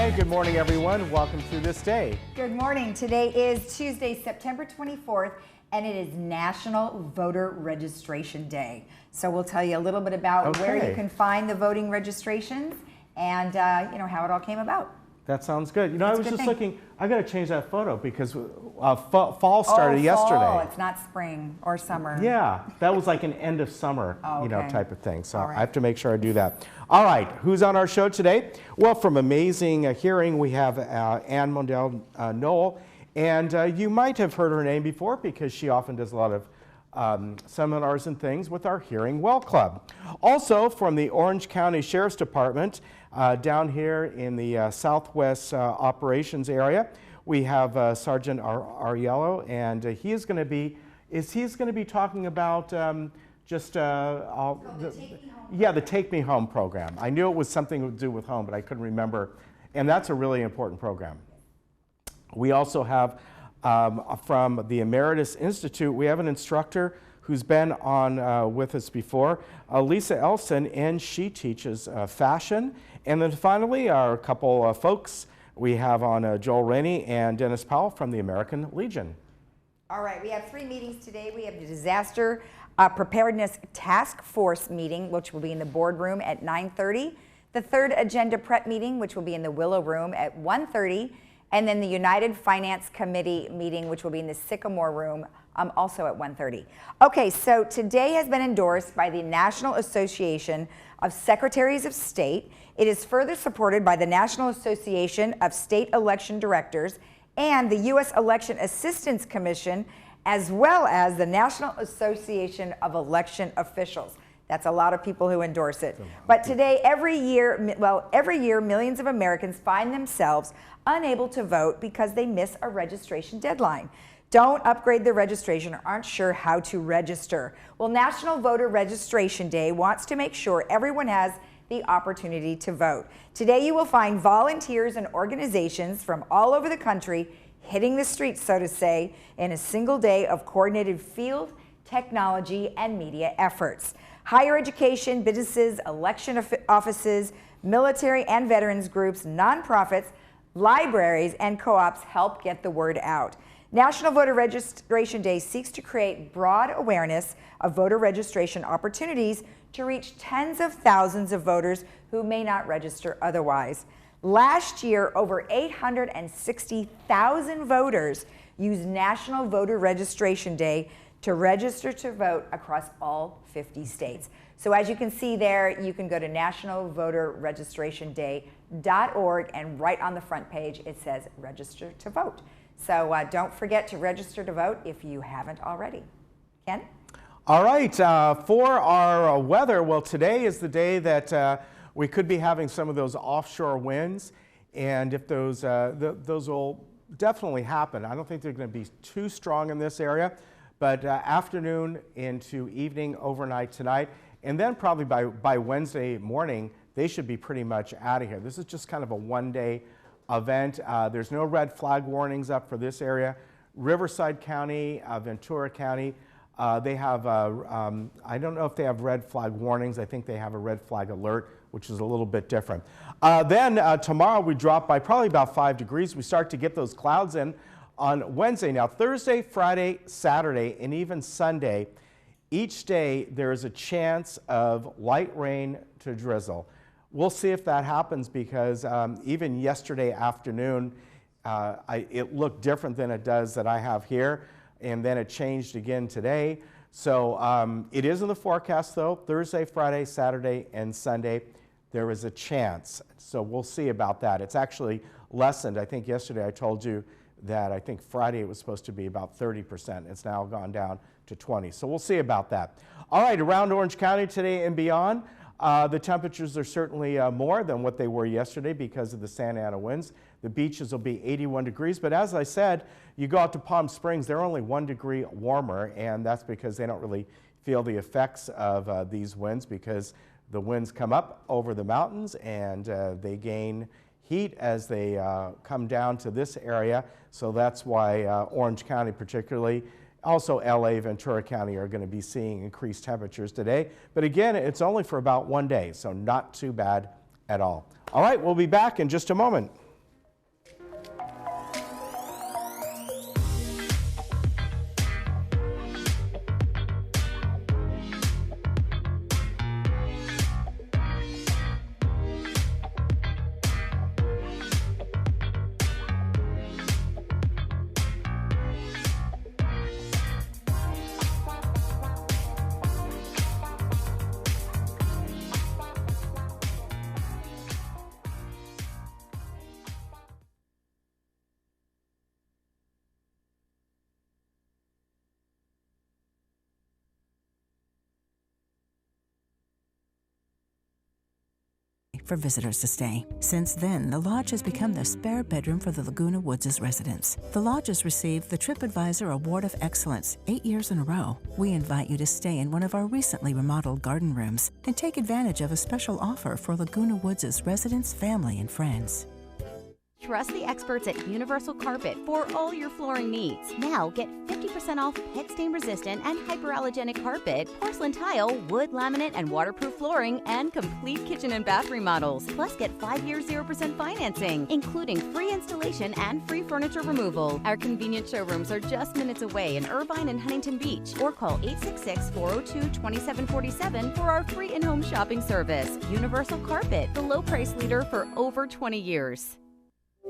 And good morning, everyone. Welcome to This Day. Good morning. Today is Tuesday, September 24th, and it is National Voter Registration Day. So we'll tell you a little bit about where you can find the voting registrations and how it all came about. That sounds good. You know, I was just looking, I got to change that photo because fall started yesterday. Fall. It's not spring or summer. Yeah, that was like an end of summer, type of thing. So I have to make sure I do that. All right, who's on our show today? Well, from Amazing Hearing, we have Ann Mondell Noel. And you might have heard her name before because she often does a lot of seminars and things with our Hearing Well Club. Also from the Orange County Sheriff's Department, down here in the Southwest Operations area, we have Sergeant Ariello, and he's going to be talking about the Take Me Home program. I knew it was something to do with home, but I couldn't remember, and that's a really important program. We also have from the Emeritus Institute, we have an instructor who's been on with us before, Lisa Elson, and she teaches fashion. And then finally, our couple folks we have on Joel Rainey and Dennis Powell from the American Legion. All right, we have 3 meetings today. We have the Disaster Preparedness Task Force meeting, which will be in the boardroom at 9:30. The 3rd Agenda Prep meeting, which will be in the Willow Room at 1:30. And then the United Finance Committee meeting, which will be in the Sycamore Room, also at 1:30. Okay, so today has been endorsed by the National Association of Secretaries of State. It is further supported by the National Association of State Election Directors and the U.S. Election Assistance Commission, as well as the National Association of Election Officials. That's a lot of people who endorse it. But today, every year, millions of Americans find themselves unable to vote because they miss a registration deadline. Don't upgrade their registration or aren't sure how to register. Well, National Voter Registration Day wants to make sure everyone has the opportunity to vote. Today, you will find volunteers and organizations from all over the country hitting the streets, so to say, in a single day of coordinated field, technology, and media efforts. Higher education, businesses, election offices, military and veterans groups, nonprofits, libraries, and co-ops help get the word out. National Voter Registration Day seeks to create broad awareness of voter registration opportunities to reach tens of thousands of voters who may not register otherwise. Last year, over 860,000 voters used National Voter Registration Day to register to vote across all 50 states. So as you can see there, you can go to nationalvoterregistrationday.org, and right on the front page it says register to vote. So don't forget to register to vote if you haven't already. Ken? All right, for our weather, well, today is the day that we could be having some of those offshore winds, and if those will definitely happen. I don't think they're going to be too strong in this area, but afternoon into evening, overnight tonight, and then probably by Wednesday morning, they should be pretty much out of here. This is just kind of a one-day event. There's no red flag warnings up for this area. Riverside County, Ventura County, they have, I don't know if they have red flag warnings. I think they have a red flag alert, which is a little bit different. Then tomorrow we drop by probably about 5 degrees. We start to get those clouds in on Wednesday. Now Thursday, Friday, Saturday, and even Sunday, each day there is a chance of light rain to drizzle. We'll see if that happens because even yesterday afternoon, it looked different than it does that I have here, and then it changed again today. So it is in the forecast though, Thursday, Friday, Saturday, and Sunday, there is a chance. So we'll see about that. It's actually lessened. I think yesterday I told you that I think Friday it was supposed to be about 30%. It's now gone down to 20. So we'll see about that. All right, around Orange County today and beyond, the temperatures are certainly more than what they were yesterday because of the Santa Ana winds. The beaches will be 81 degrees, but as I said, you go out to Palm Springs, they're only 1 degree warmer, and that's because they don't really feel the effects of these winds because the winds come up over the mountains and they gain heat as they come down to this area. So that's why Orange County particularly, also LA, Ventura County are going to be seeing increased temperatures today. But again, it's only for about 1 day, so not too bad at all. All right, we'll be back in just a moment. for visitors to stay. Since then, the lodge has become the spare bedroom for the Laguna Woods residents. The lodge has received the TripAdvisor Award of Excellence 8 years in a row. We invite you to stay in one of our recently remodeled garden rooms and take advantage of a special offer for Laguna Woods residents, family, and friends. Trust the experts at Universal Carpet for all your flooring needs. Now get 50% off pet stain resistant and hyperallergenic carpet, porcelain tile, wood laminate and waterproof flooring, and complete kitchen and bath remodels. Plus get 5-year 0% financing, including free installation and free furniture removal. Our convenient showrooms are just minutes away in Irvine and Huntington Beach, or call 866-402-2747 for our free in-home shopping service. Universal Carpet, the low price leader for over 20 years.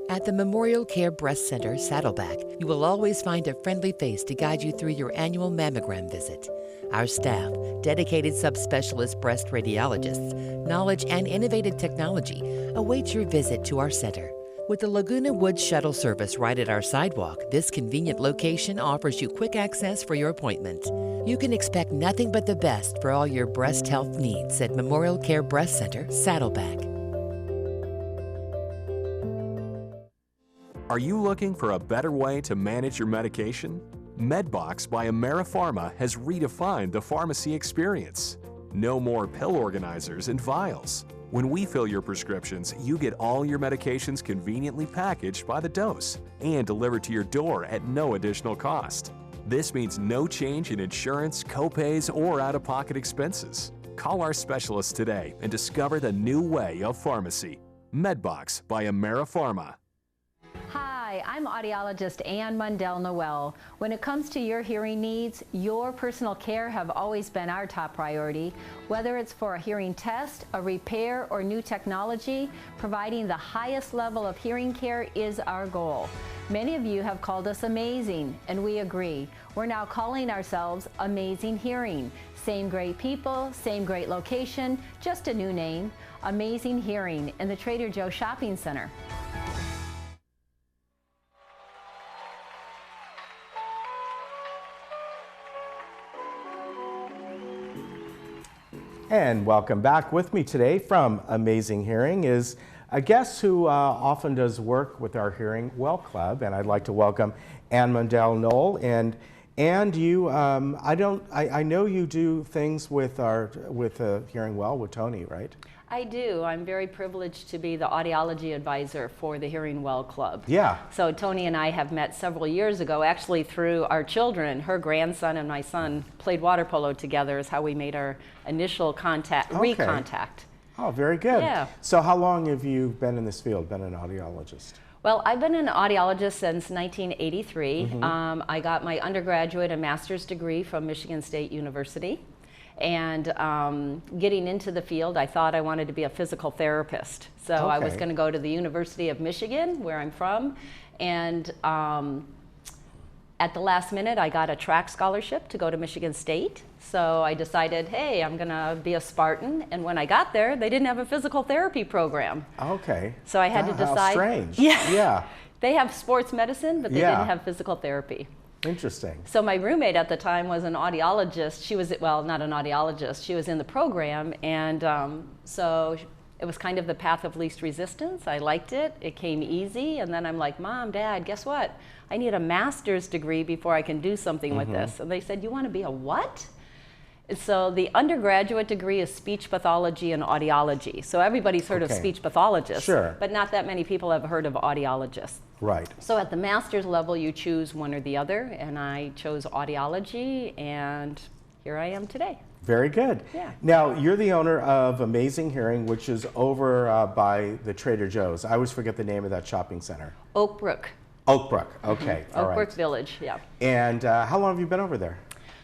At the Memorial Care Breast Center, Saddleback, you will always find a friendly face to guide you through your annual mammogram visit. Our staff, dedicated subspecialist breast radiologists, knowledge, and innovative technology await your visit to our center. With the Laguna Woods shuttle service right at our sidewalk, this convenient location offers you quick access for your appointment. You can expect nothing but the best for all your breast health needs at Memorial Care Breast Center, Saddleback. Are you looking for a better way to manage your medication? MedBox by AmeriPharma has redefined the pharmacy experience. No more pill organizers and vials. When we fill your prescriptions, you get all your medications conveniently packaged by the dose and delivered to your door at no additional cost. This means no change in insurance, copays, or out-of-pocket expenses. Call our specialists today and discover the new way of pharmacy. MedBox by AmeriPharma. Hi, I'm audiologist Ann Mundell-Noel. When it comes to your hearing needs, your personal care have always been our top priority. Whether it's for a hearing test, a repair, or new technology, providing the highest level of hearing care is our goal. Many of you have called us amazing, and we agree. We're now calling ourselves Amazing Hearing. Same great people, same great location, just a new name. Amazing Hearing in the Trader Joe's Shopping Center. And welcome back. With me today from Amazing Hearing is a guest who often does work with our Hearing Well Club, and I'd like to welcome Ann Mundell-Noel. And you, I know you do things with Hearing Well with Tony, right? I do. I'm very privileged to be the audiology advisor for the Hearing Well Club. Yeah. So Tony and I have met several years ago, actually through our children. Her grandson and my son played water polo together is how we made our initial contact, recontact. Oh, very good. Yeah. So how long have you been in this field, been an audiologist? Well, I've been an audiologist since 1983. Mm-hmm. I got my undergraduate and master's degree from Michigan State University. And getting into the field, I thought I wanted to be a physical therapist. So I was going to go to the University of Michigan, where I'm from. And at the last minute, I got a track scholarship to go to Michigan State. So I decided, hey, I'm going to be a Spartan. And when I got there, they didn't have a physical therapy program. Okay. So I had to decide. How strange. Yeah. Yeah. They have sports medicine, but they didn't have physical therapy. Interesting. So my roommate at the time was an audiologist. She was, well, not an audiologist. She was in the program, and so it was kind of the path of least resistance. I liked it. It came easy, and then I'm like, Mom, Dad, guess what? I need a master's degree before I can do something with this. And they said, you want to be a what? So the undergraduate degree is speech pathology and audiology. So everybody's heard of speech pathologists, but not that many people have heard of audiologists. Right. So at the master's level, you choose one or the other, and I chose audiology, and here I am today. Very good. Yeah. Now, you're the owner of Amazing Hearing, which is over by the Trader Joe's. I always forget the name of that shopping center. Oak Brook. Oak Brook, okay. All right. Oak Brook Village, yeah. And how long have you been over there?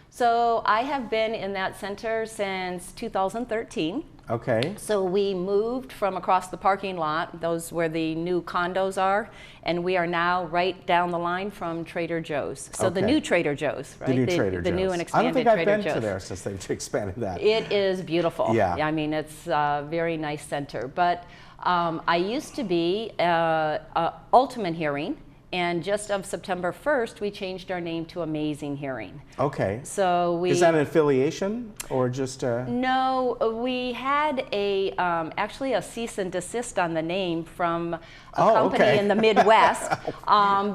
So I have been in that center since 2013. Okay. So we moved from across the parking lot, those where the new condos are, and we are now right down the line from Trader Joe's. So the new Trader Joe's, right? The new Trader Joe's. The new and expanded Trader Joe's. I don't think Trader I've been to Joe's. there since they've expanded that. It is beautiful. Yeah. I mean, it's a very nice center. But I used to be Ultimate Hearing, And just of September 1st, we changed our name to Amazing Hearing. Okay. So we... Is that an affiliation or just a... No, we had actually a cease and desist on the name from a company in the Midwest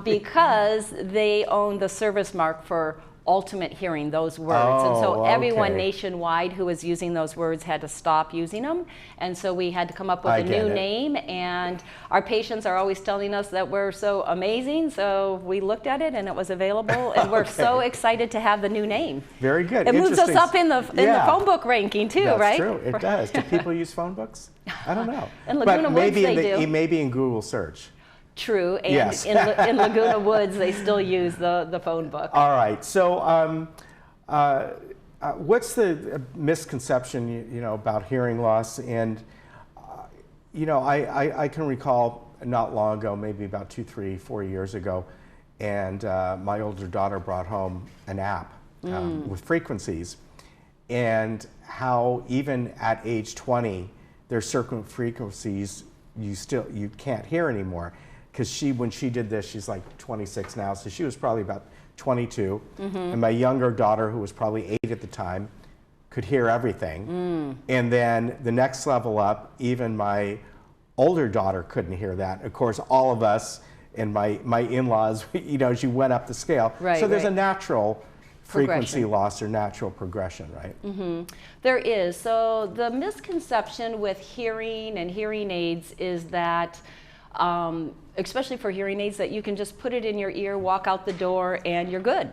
because they own the service mark for ultimate hearing, those words. And so everyone nationwide who was using those words had to stop using them. And so we had to come up with a new name, and our patients are always telling us that we're so amazing. So we looked at it and it was available, and we're so excited to have the new name. Very good. It moves us up in the phone book ranking too, That's right? True, it does. Do people use phone books? I don't know. In Laguna Woods they do. Maybe in Google search. True, and yes. in Laguna Woods, they still use the phone book. All right, so what's the misconception, about hearing loss? And, I can recall not long ago, maybe about 2, 3, 4 years ago, and my older daughter brought home an app with frequencies, and how even at age 20, there's certain frequencies you can't hear anymore. Because when she did this, she's like 26 now, so she was probably about 22. And my younger daughter, who was probably 8 at the time, could hear everything. And then the next level up, even my older daughter couldn't hear that. Of course, all of us and my in-laws, as you went up the scale. Right, so there's a natural frequency loss or natural progression, right? There is. So the misconception with hearing and hearing aids is that especially for hearing aids, that you can just put it in your ear, walk out the door, and you're good.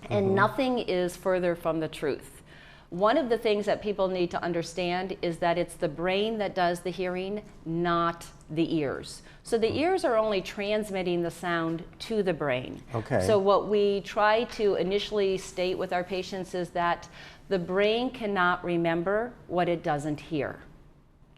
And nothing is further from the truth. One of the things that people need to understand is that it's the brain that does the hearing, not the ears. So the ears are only transmitting the sound to the brain. Okay. So what we try to initially state with our patients is that the brain cannot remember what it doesn't hear.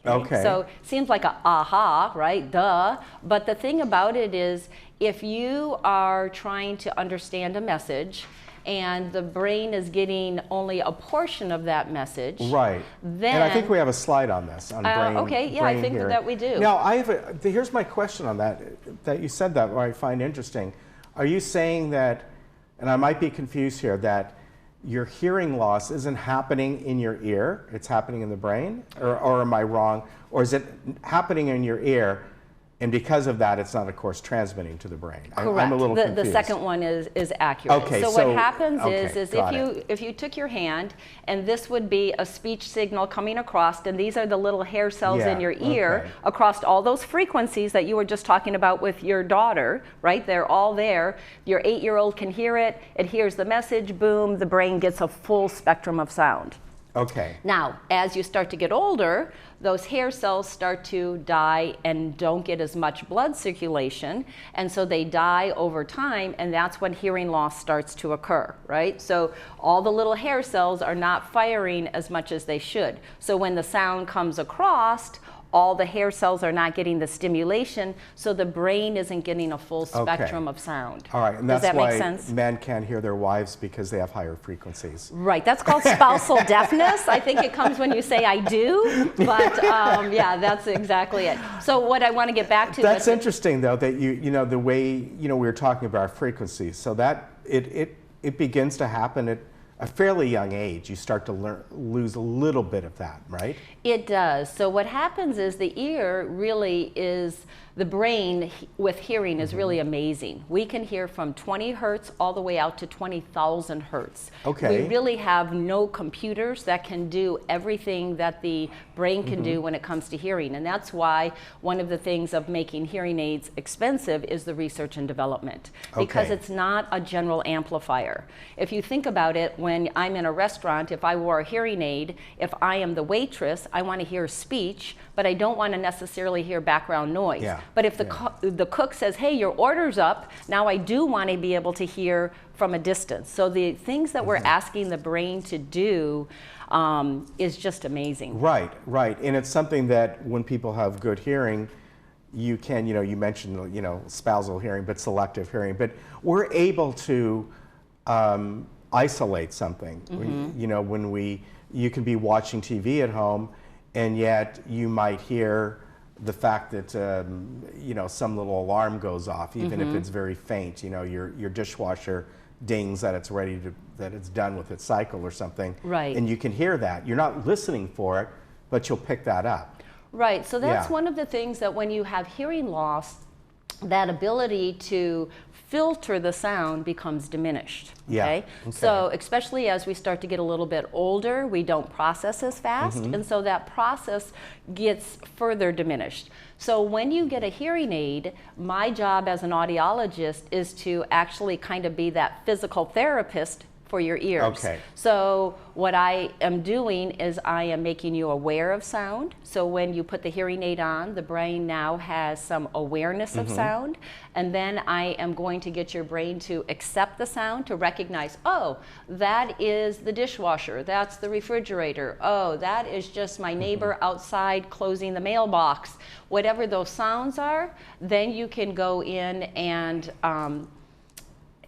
Okay. So it seems like a aha, right? Duh. But the thing about it is, if you are trying to understand a message and the brain is getting only a portion of that message, right? Then, and I think we have a slide on this on brain. Okay, yeah, brain I think hearing. that we do. Now, here's my question on that. That you said that, what I find interesting. Are you saying that, and I might be confused here, that your hearing loss isn't happening in your ear, it's happening in the brain? Or am I wrong? Or is it happening in your ear, and because of that, it's not, of course, transmitting to the brain? Correct. I'm a little confused. The second one is accurate. Okay, so what happens is if if you took your hand, and this would be a speech signal coming across, and these are the little hair cells in your ear across all those frequencies that you were just talking about with your daughter, right? They're all there. Your 8-year-old can hear it. It hears the message, boom, the brain gets a full spectrum of sound. Okay. Now, as you start to get older, those hair cells start to die and don't get as much blood circulation, and so they die over time, and that's when hearing loss starts to occur, right? So all the little hair cells are not firing as much as they should. So when the sound comes across, all the hair cells are not getting the stimulation, so the brain isn't getting a full spectrum of sound. All right, and Does that's that why make sense? Men can't hear their wives because they have higher frequencies. Right, that's called spousal deafness. I think it comes when you say I do, but yeah, that's exactly it. So what I want to get back to— That's interesting though, that the way, we were talking about frequencies, so that it begins to happen at a fairly young age. You start to lose a little bit of that, right? It does. So what happens is the ear really is, the brain with hearing is really amazing. We can hear from 20 hertz all the way out to 20,000 hertz. Okay. We really have no computers that can do everything that the brain can do when it comes to hearing. And that's why one of the things of making hearing aids expensive is the research and development, because it's not a general amplifier. If you think about it, when I'm in a restaurant, if I wore a hearing aid, if I am the waitress, I want to hear speech, but I don't want to necessarily hear background noise. Yeah. But if the cook says, hey, your order's up, now I do want to be able to hear from a distance. So the things that we're asking the brain to do is just amazing. Right, right. And it's something that when people have good hearing, you can, you mentioned, spousal hearing, but selective hearing, but we're able to isolate something. When you can be watching TV at home, and yet you might hear the fact that some little alarm goes off, even if it's very faint. Your dishwasher dings that it's ready to, that it's done with its cycle or something. Right. And you can hear that. You're not listening for it, but you'll pick that up. Right. So that's Yeah. one of the things that when you have hearing loss, that ability to filter the sound becomes diminished. Yeah, Okay? So especially as we start to get a little bit older, we don't process as fast, and so that process gets further diminished. So when you get a hearing aid, my job as an audiologist is to actually kind of be that physical therapist for your ears. Okay. So what I am doing is I am making you aware of sound. So when you put the hearing aid on, the brain now has some awareness of sound. And then I am going to get your brain to accept the sound, to recognize, oh, that is the dishwasher, that's the refrigerator, oh, that is just my neighbor outside closing the mailbox. Whatever those sounds are, then you can go in and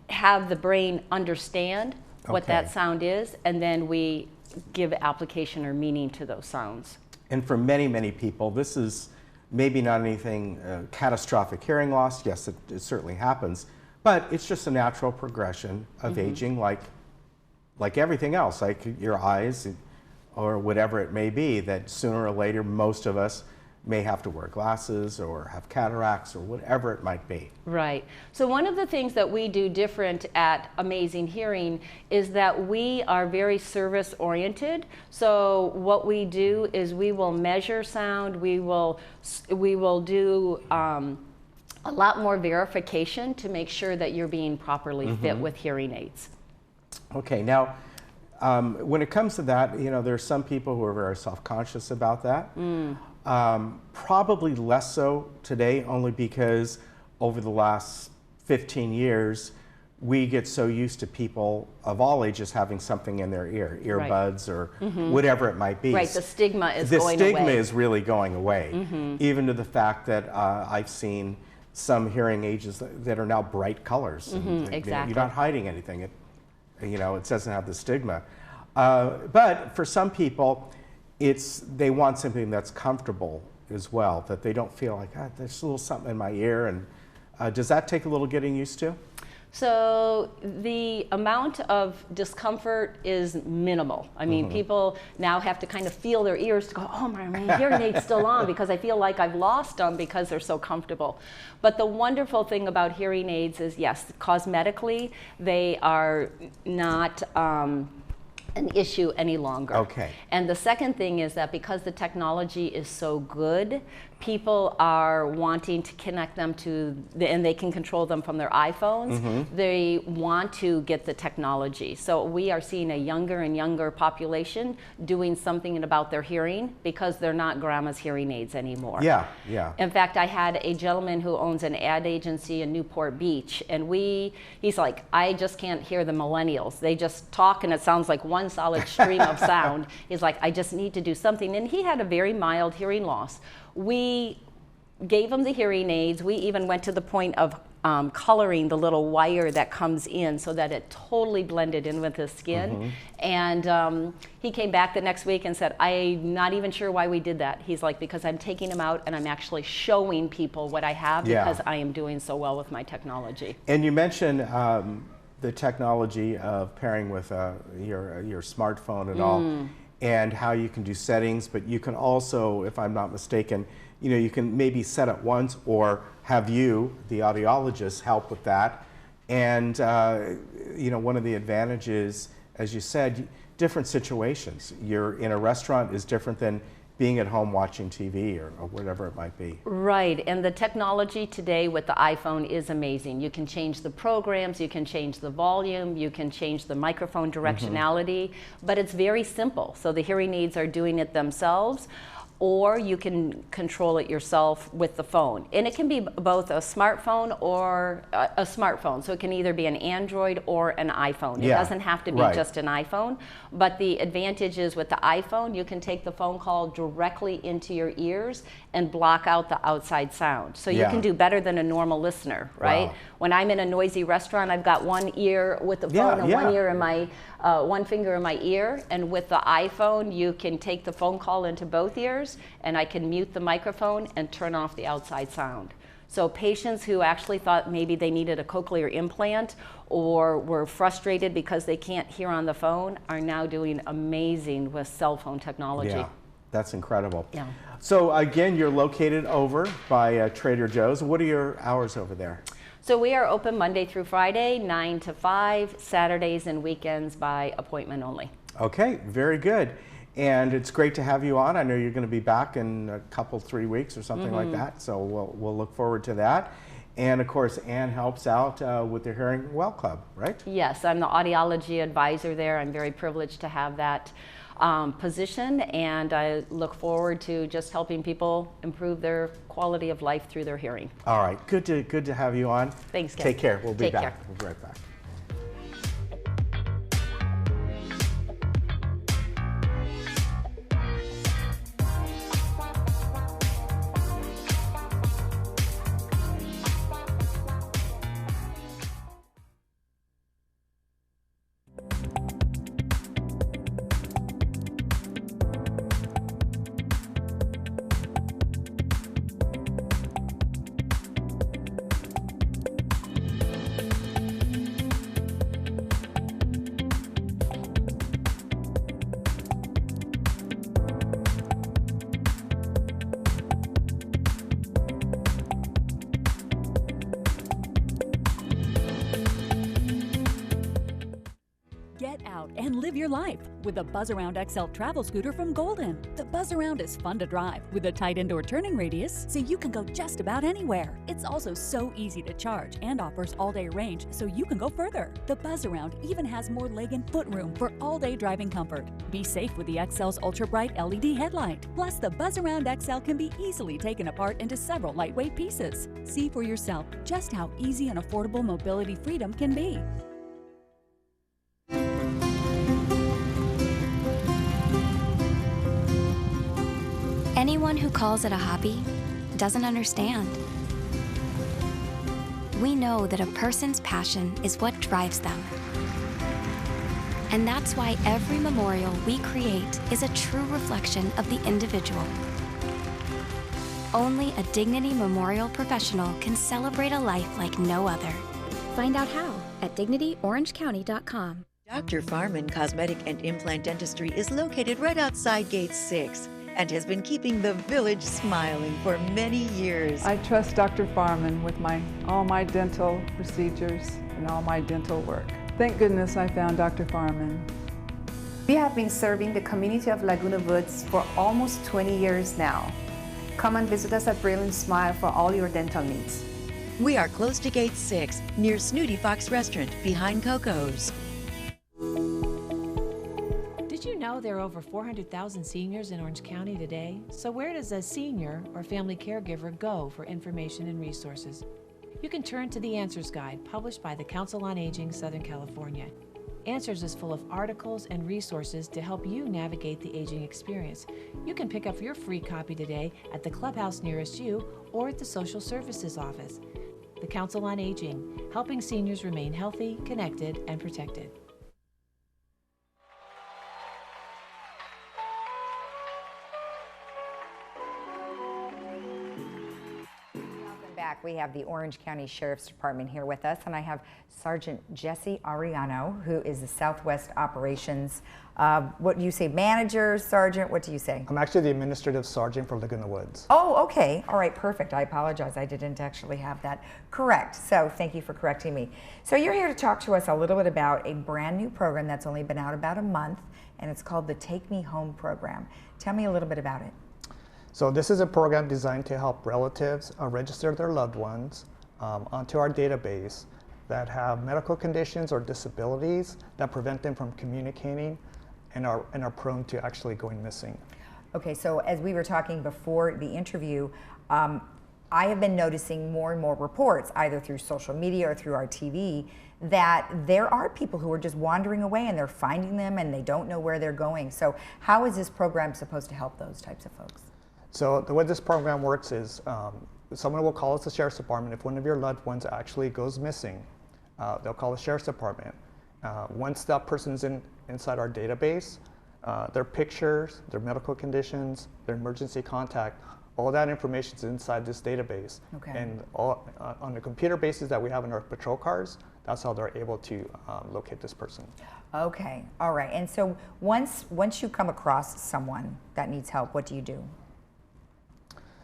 have the brain understand what Okay. that sound is, and then we give application or meaning to those sounds. And for many, many people, this is maybe not anything catastrophic hearing loss. Yes, it certainly happens, but it's just a natural progression of aging, like everything else, like your eyes or whatever it may be, that sooner or later most of us may have to wear glasses or have cataracts or whatever it might be. Right. So one of the things that we do different at Amazing Hearing is that we are very service oriented. So what we do is we will measure sound, we will do a lot more verification to make sure that you're being properly fit with hearing aids. Okay, now when it comes to that, there's some people who are very self-conscious about that. Probably less so today, only because over the last 15 years, we get so used to people of all ages having something in their ear, earbuds or whatever it might be. Right, the stigma is going away. The stigma is really going away, even to the fact that I've seen some hearing aids that are now bright colors. And, exactly. You're not hiding anything. It doesn't have the stigma. But for some people, they want something that's comfortable as well, that they don't feel like, there's a little something in my ear. And does that take a little getting used to? So the amount of discomfort is minimal. I mean, people now have to kind of feel their ears to go, oh, my hearing aid's still on, because I feel like I've lost them because they're so comfortable. But the wonderful thing about hearing aids is, yes, cosmetically, they are not an issue any longer. Okay. And the second thing is that because the technology is so good, people are wanting to connect them and they can control them from their iPhones. They want to get the technology. So we are seeing a younger and younger population doing something about their hearing because they're not grandma's hearing aids anymore. Yeah. In fact, I had a gentleman who owns an ad agency in Newport Beach, and he's like, I just can't hear the millennials. They just talk and it sounds like one solid stream of sound. He's like, I just need to do something. And he had a very mild hearing loss. We gave him the hearing aids. We even went to the point of coloring the little wire that comes in so that it totally blended in with his skin. And he came back the next week and said, I'm not even sure why we did that. He's like, because I'm taking him out and I'm actually showing people what I have because I am doing so well with my technology. And you mentioned the technology of pairing with your smartphone and all, and how you can do settings, but you can also, if I'm not mistaken, you can maybe set it once or have you, the audiologist, help with that. And one of the advantages, as you said, different situations. You're in a restaurant is different than being at home watching TV or whatever it might be. Right, and the technology today with the iPhone is amazing. You can change the programs, you can change the volume, you can change the microphone directionality, but it's very simple. So the hearing aids are doing it themselves, or you can control it yourself with the phone. And it can be both a smartphone or a smartphone. So it can either be an Android or an iPhone. It doesn't have to be just an iPhone. But the advantage is with the iPhone, you can take the phone call directly into your ears and block out the outside sound. So you can do better than a normal listener, right? Wow. When I'm in a noisy restaurant, I've got one ear with the phone and one ear in my one finger in my ear. And with the iPhone, you can take the phone call into both ears ears, and I can mute the microphone and turn off the outside sound. So patients who actually thought maybe they needed a cochlear implant or were frustrated because they can't hear on the phone are now doing amazing with cell phone technology. Yeah, that's incredible. Yeah. So again, you're located over by Trader Joe's. What are your hours over there? So we are open Monday through Friday, 9 to 5, Saturdays and weekends by appointment only. Okay, very good. And it's great to have you on. I know you're going to be back in a couple, 3 weeks or something like that. So we'll look forward to that. And of course, Ann helps out with the Hearing Well Club, right? Yes, I'm the audiology advisor there. I'm very privileged to have that position, and I look forward to just helping people improve their quality of life through their hearing. All right, good to have you on. Thanks, Ken. Take care. We'll be Take back. care. We'll be right back. Get out and live your life with the Buzz Around XL travel scooter from Golden. The Buzz Around is fun to drive with a tight indoor turning radius so you can go just about anywhere. It's also so easy to charge and offers all-day range so you can go further. The Buzz Around even has more leg and foot room for all-day driving comfort. Be safe with the XL's ultra-bright LED headlight. Plus, the Buzz Around XL can be easily taken apart into several lightweight pieces. See for yourself just how easy and affordable mobility freedom can be. Anyone who calls it a hobby doesn't understand. We know that a person's passion is what drives them. And that's why every memorial we create is a true reflection of the individual. Only a Dignity Memorial professional can celebrate a life like no other. Find out how at dignityorangecounty.com. Dr. Farman Cosmetic and Implant Dentistry is located right outside Gate 6 and has been keeping the village smiling for many years. I trust Dr. Farman with all my dental procedures and all my dental work. Thank goodness I found Dr. Farman. We have been serving the community of Laguna Woods for almost 20 years now. Come and visit us at Brilliant Smile for all your dental needs. We are close to Gate 6, near Snooty Fox Restaurant, behind Coco's. Did you know there are over 400,000 seniors in Orange County today? So where does a senior or family caregiver go for information and resources? You can turn to the Answers Guide, published by the Council on Aging Southern California. Answers is full of articles and resources to help you navigate the aging experience. You can pick up your free copy today at the clubhouse nearest you or at the Social Services Office. The Council on Aging, helping seniors remain healthy, connected, and protected. We have the Orange County Sheriff's Department here with us, and I have Sergeant Jesse Ariano, who is the Southwest Operations, what do you say, manager, sergeant, what do you say? I'm actually the administrative sergeant for Laguna Woods. Oh, okay, all right, perfect. I apologize, I didn't actually have that correct, so thank you for correcting me. So you're here to talk to us a little bit about a brand new program that's only been out about a month, and it's called the Take Me Home program. Tell me a little bit about it. So this is a program designed to help relatives register their loved ones onto our database that have medical conditions or disabilities that prevent them from communicating and are prone to actually going missing. Okay, so as we were talking before the interview, I have been noticing more and more reports, either through social media or through our TV, that there are people who are just wandering away and they're finding them and they don't know where they're going. So how is this program supposed to help those types of folks? So the way this program works is someone will call us the Sheriff's Department if one of your loved ones actually goes missing. They'll call the Sheriff's Department. Once that person's inside our database, their pictures, their medical conditions, their emergency contact, all that information is inside this database. Okay. And all, on the computer basis that we have in our patrol cars, that's how they're able to locate this person. Okay, all right. And so once you come across someone that needs help, what do you do?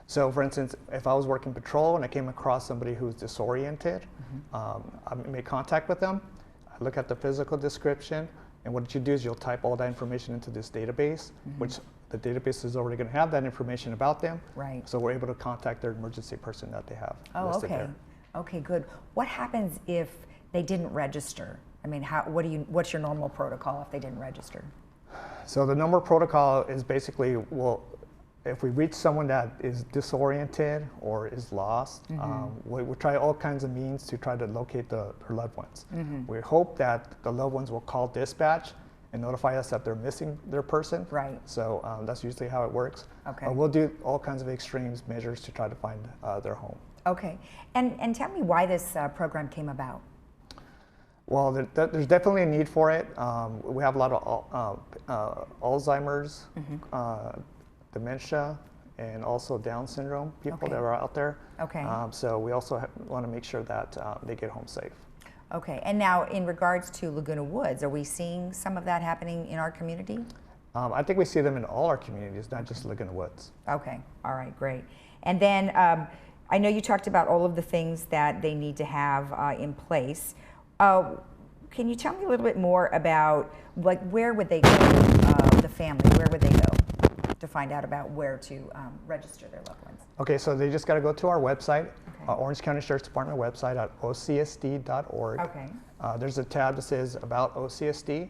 So for instance, if I was working patrol and I came across somebody who's disoriented, I make contact with them, I look at the physical description, and what you do is you'll type all that information into this database, which the database is already going to have that information about them. Right. So we're able to contact their emergency person that they have listed okay. there. Okay, good. What happens if they didn't register? I mean, what's your normal protocol if they didn't register? So the normal protocol is basically, well, if we reach someone that is disoriented or is lost, we try all kinds of means to try to locate their loved ones. We hope that the loved ones will call dispatch and notify us that they're missing their person. Right. So that's usually how it works. Okay. We'll do all kinds of extreme measures to try to find their home. Okay. And tell me why this program came about. Well, there's definitely a need for it. We have a lot of Alzheimer's, dementia, and also Down syndrome people that are out there. Okay. So we also want to make sure that they get home safe. Okay. And now in regards to Laguna Woods, are we seeing some of that happening in our community? I think we see them in all our communities, not just Laguna Woods. Okay. All right. Great. And then I know you talked about all of the things that they need to have in place. Can you tell me a little bit more about, like, where would they go, the family, where would they go to find out about where to register their loved ones? Okay, so they just got to go to our website, Orange County Sheriff's Department website at ocsd.org. Okay. There's a tab that says About OCSD,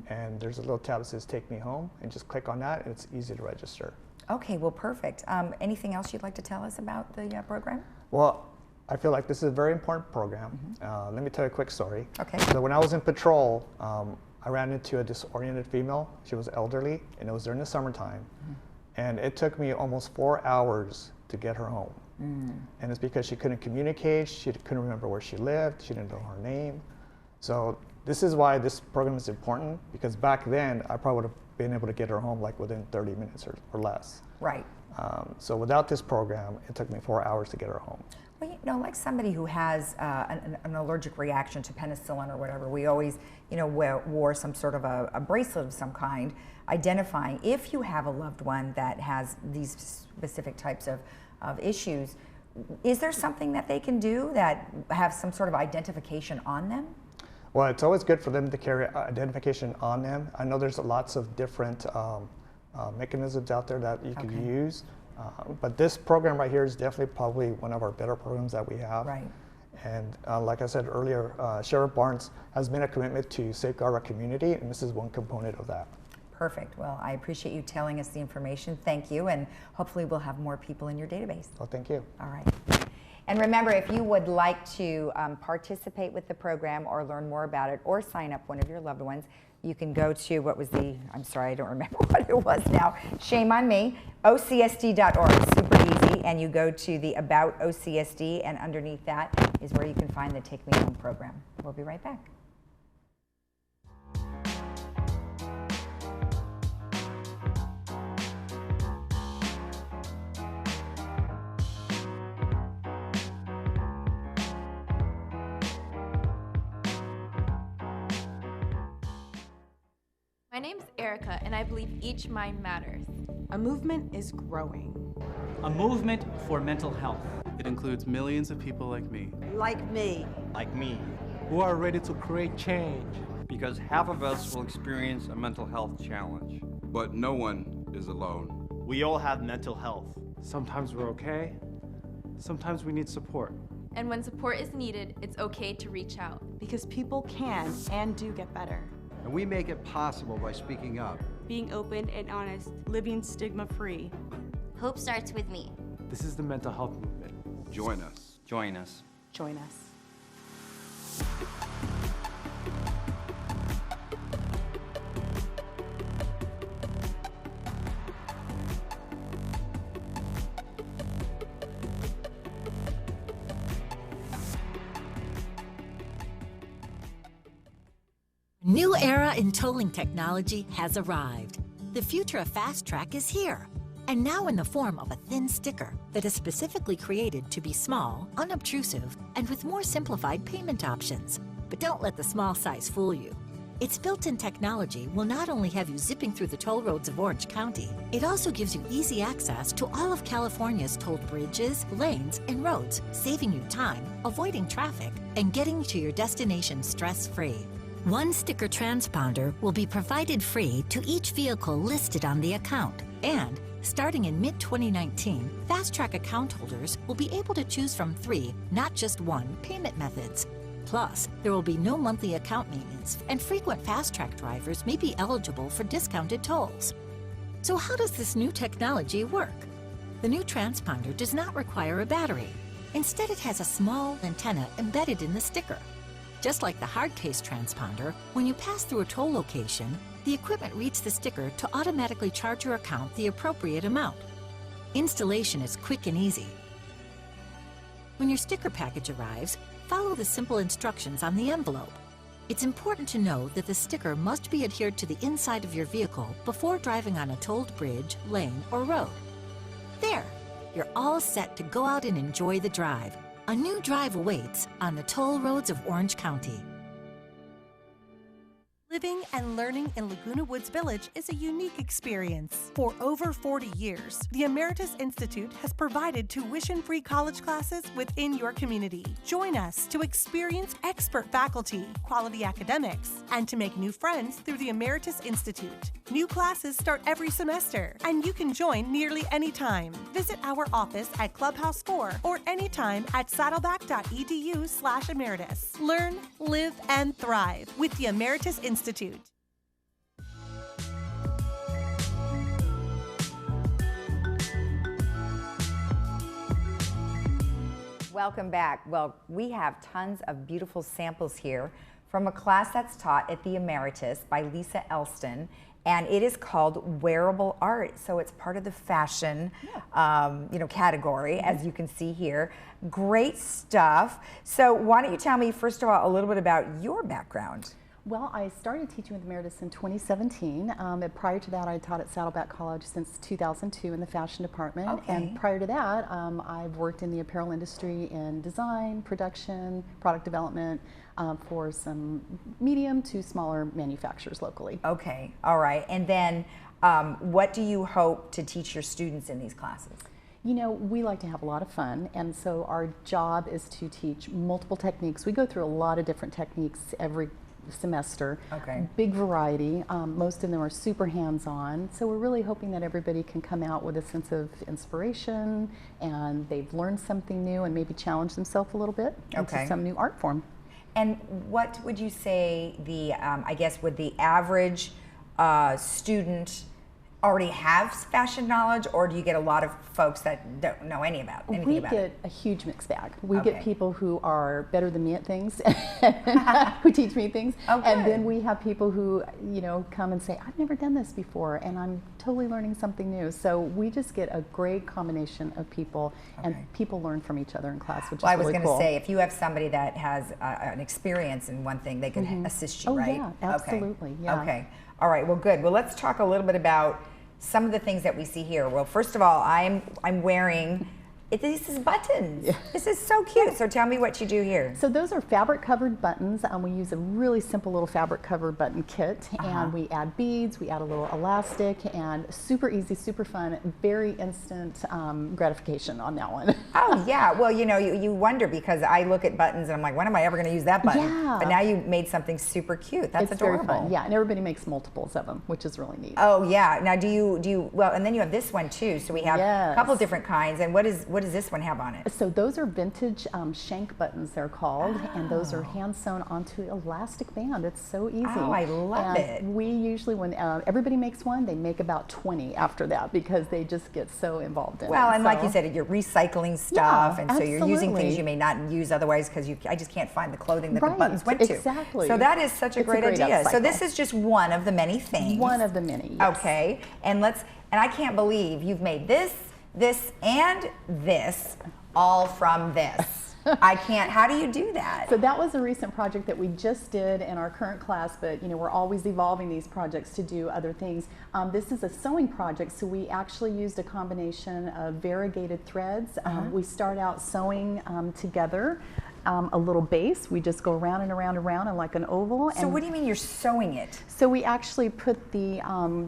and there's a little tab that says Take Me Home, and just click on that, and it's easy to register. Okay, well, perfect. Anything else you'd like to tell us about the program? Well, I feel like this is a very important program. Let me tell you a quick story. Okay. So when I was in patrol, I ran into a disoriented female. She was elderly, and it was during the summertime. And it took me almost 4 hours to get her home. And it's because she couldn't communicate, she couldn't remember where she lived, she didn't know her name. So this is why this program is important, because back then, I probably would have been able to get her home like within 30 minutes or less. Right. So without this program, it took me 4 hours to get her home. Well, you know, like somebody who has an allergic reaction to penicillin or whatever, we always, you know, wore some sort of a bracelet of some kind, identifying if you have a loved one that has these specific types of issues. Is there something that they can do that have some sort of identification on them? Well, it's always good for them to carry identification on them. I know there's lots of different mechanisms out there that you can use. But this program right here is definitely probably one of our better programs that we have. Right. And like I said earlier, Sheriff Barnes has made a commitment to safeguard our community, and this is one component of that. Perfect. Well, I appreciate you telling us the information. Thank you, and hopefully we'll have more people in your database. Well, thank you. All right. And remember, if you would like to participate with the program or learn more about it or sign up one of your loved ones, you can go to, I'm sorry, I don't remember what it was now. Shame on me. OCSD.org, super easy. And you go to the About OCSD, and underneath that is where you can find the Take Me Home program. We'll be right back. My name's Erica, and I believe each mind matters. A movement is growing. A movement for mental health. It includes millions of people like me. Like me. Like me. Who are ready to create change. Because half of us will experience a mental health challenge. But no one is alone. We all have mental health. Sometimes we're okay. Sometimes we need support. And when support is needed, it's okay to reach out. Because people can and do get better. And we make it possible by speaking up. Being open and honest. Living stigma-free. Hope starts with me. This is the mental health movement. Join us. Join us. Join us. New era in tolling technology has arrived. The future of Fast Track is here, and now in the form of a thin sticker that is specifically created to be small, unobtrusive, and with more simplified payment options. But don't let the small size fool you. Its built-in technology will not only have you zipping through the toll roads of Orange County, it also gives you easy access to all of California's tolled bridges, lanes, and roads, saving you time, avoiding traffic, and getting to your destination stress-free. One sticker transponder will be provided free to each vehicle listed on the account. And starting in mid-2019, Fast Track account holders will be able to choose from 3, not just 1, payment methods. Plus, there will be no monthly account maintenance, and frequent Fast Track drivers may be eligible for discounted tolls. So how does this new technology work? The new transponder does not require a battery. Instead, it has a small antenna embedded in the sticker. Just like the hard case transponder, when you pass through a toll location, the equipment reads the sticker to automatically charge your account the appropriate amount. Installation is quick and easy. When your sticker package arrives, follow the simple instructions on the envelope. It's important to know that the sticker must be adhered to the inside of your vehicle before driving on a tolled bridge, lane, or road. There, you're all set to go out and enjoy the drive. A new drive awaits on the toll roads of Orange County. Living and learning in Laguna Woods Village is a unique experience. For over 40 years, the Emeritus Institute has provided tuition-free college classes within your community. Join us to experience expert faculty, quality academics, and to make new friends through the Emeritus Institute. New classes start every semester, and you can join nearly any time. Visit our office at Clubhouse 4 or anytime at saddleback.edu/emeritus. Learn, live, and thrive with the Emeritus Institute. Welcome back. Well, we have tons of beautiful samples here from a class that's taught at the Emeritus by Lisa Elston, and it is called Wearable Art. So it's part of the fashion, category, as you can see here. Great stuff. So why don't you tell me, first of all, a little bit about your background? Well, I started teaching with Emeritus in 2017. Prior to that, I taught at Saddleback College since 2002 in the fashion department. Okay. And prior to that, I've worked in the apparel industry in design, production, product development for some medium to smaller manufacturers locally. Okay, all right. And then what do you hope to teach your students in these classes? You know, we like to have a lot of fun, and so our job is to teach multiple techniques. We go through a lot of different techniques every semester. Okay. Big variety. Most of them are super hands-on. So we're really hoping that everybody can come out with a sense of inspiration and they've learned something new and maybe challenge themselves a little bit into some new art form. And what would you say the, I guess, would the average student already have fashion knowledge, or do you get a lot of folks that don't know anything about it? We get a huge mixed bag. We get people who are better than me at things, who teach me things, and then we have people who, come and say, I've never done this before, and I'm totally learning something new. So we just get a great combination of people, and people learn from each other in class, which is really cool. I was going to say, if you have somebody that has an experience in one thing, they can assist you, right? Oh, yeah, absolutely. Yeah. Okay. All right. Well, good. Well, let's talk a little bit about some of the things that we see here. Well, first of all, I'm wearing, this is buttons. Yeah. This is so cute. So tell me what you do here. So those are fabric covered buttons. We use a really simple little fabric covered button kit, and we add beads, we add a little elastic, and super easy, super fun, very instant gratification on that one. Oh yeah, well you wonder, because I look at buttons and I'm like, when am I ever going to use that button? Yeah. But now you made something super cute. That's adorable. Very fun. Yeah, and everybody makes multiples of them, which is really neat. Oh yeah. Now do you well, and then you have this one too. So we have a couple different kinds. And what does this one have on it? So those are vintage shank buttons, they're called, and those are hand sewn onto elastic band. It's so easy. Oh, I love it. We usually, when everybody makes one, they make about 20 after that, because they just get so involved in it. Well, and like you said, you're recycling stuff, and so absolutely. you're using things you may not use otherwise, because I just can't find the clothing that the buttons went to. Exactly. So that is such a great idea. So this is just one of the many things. One of the many, yes. Okay, and I can't believe you've made this, and this, all from this. I can't. How do you do that? So that was a recent project that we just did in our current class, but we're always evolving these projects to do other things. This is a sewing project, so we actually used a combination of variegated threads. We start out sewing together a little base. We just go around and around and around in like an oval. So what do you mean you're sewing it? So we actually put the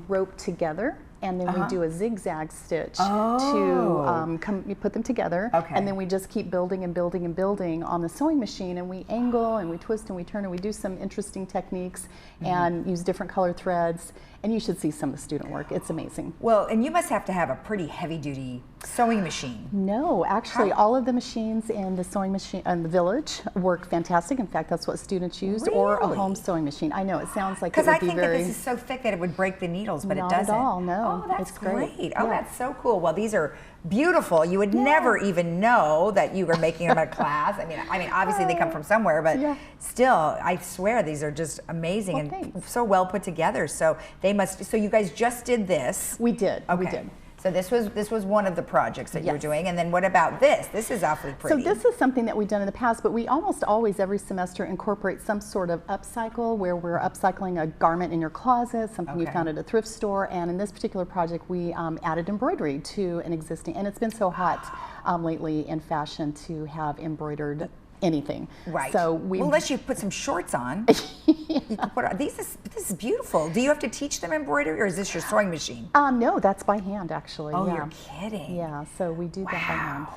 rope together, and then we do a zigzag stitch to you put them together, and then we just keep building and building and building on the sewing machine, and we angle and we twist and we turn and we do some interesting techniques and use different colored threads, and you should see some of the student work. It's amazing. Well, and you must have to have a pretty heavy-duty sewing machine. No, actually all of the machines in the sewing machine in the village work fantastic. In fact, that's what students used, or a home sewing machine. I know it sounds like it would be very... Because I think that this is so thick that it would break the needles, but it doesn't. Not at all, no. Oh, that's it's great. Oh, that's so cool. Well, these are beautiful. You would never even know that you were making them at class. I mean, obviously they come from somewhere, but still, I swear these are just amazing and so well put together. So they must. So you guys just did this. We did. Okay. We did. So this was one of the projects that you were doing, and then what about this? This is awfully pretty. So this is something that we've done in the past, but we almost always every semester incorporate some sort of upcycle, where we're upcycling a garment in your closet, something you found at a thrift store, and in this particular project we added embroidery to an existing, and it's been so hot lately in fashion to have embroidered anything. Right. So well, unless you put some shorts on. You can put on. This is beautiful. Do you have to teach them embroidery, or is this your sewing machine? No, that's by hand actually. Oh, yeah. You're kidding. Yeah, so we do that by hand.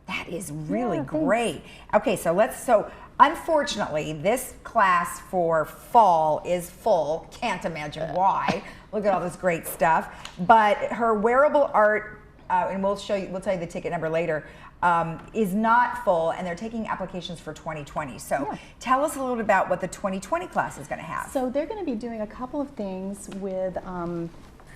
That is really great. Okay, so unfortunately, this class for fall is full. Can't imagine why. Look at all this great stuff. But her wearable art, and we'll tell you the ticket number later, is not full, and they're taking applications for 2020. So tell us a little bit about what the 2020 class is going to have. So they're going to be doing a couple of things with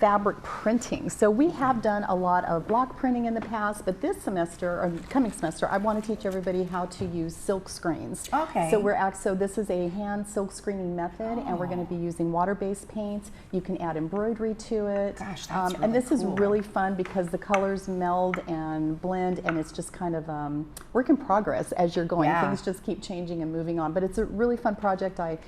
fabric printing. So we have done a lot of block printing in the past, but this semester, or coming semester, I want to teach everybody how to use silk screens. Okay. So this is a hand silk screening method, and we're going to be using water-based paints. You can add embroidery to it. Gosh, that's really and this is cool. really fun because the colors meld and blend, and it's just kind of work in progress as you're going. Things just keep changing and moving on, but it's a really fun project. I